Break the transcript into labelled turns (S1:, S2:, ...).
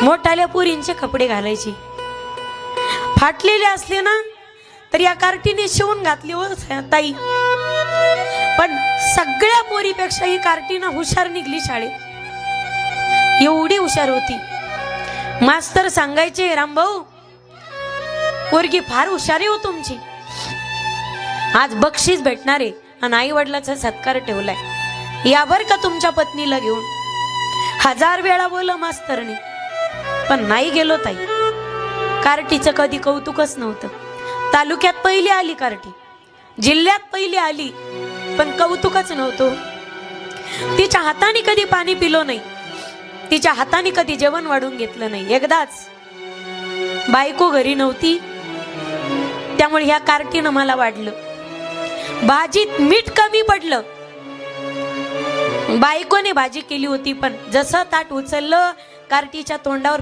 S1: मोठाल्या पुरींचे कपडे घालायची, फाटलेले असले ना तर या कार्टीने शिवून घातली हो ताई. पण सगळ्या पोरीपेक्षा ही कार्टीना हुशार निघली शाळेत, एवढी हुशार होती. मास्तर सांगायचे, रामभाऊ पोरगी फार हुशार आहे हो तुमची, आज बक्षीस भेटणार आहे आणि आई वडिलाचा सत्कार ठेवलाय, या बर का तुमच्या पत्नीला घेऊन. 1000 वेळा बोललं मास्तरने, पण नाही गेलो ताई. कार्टीचं कधी कौतुकच नव्हतं. तालुक्यात पहिली आली कार्टी, जिल्ह्यात पहिली आली, पण कौतुकच नव्हतं. तिच्या हाताने कधी पाणी पिलो नाही, तिच्या हाताने कधी जेवण वाढून घेतलं नाही. एकदाच बायको घरी नव्हती, त्यामुळे ह्या कार्टीनं मला वाढलं. भाजीत मीठ कमी पडलं, बायकोने भाजी केली होती, पण जसं ताट उचललं कार्टीच्या तोंडावर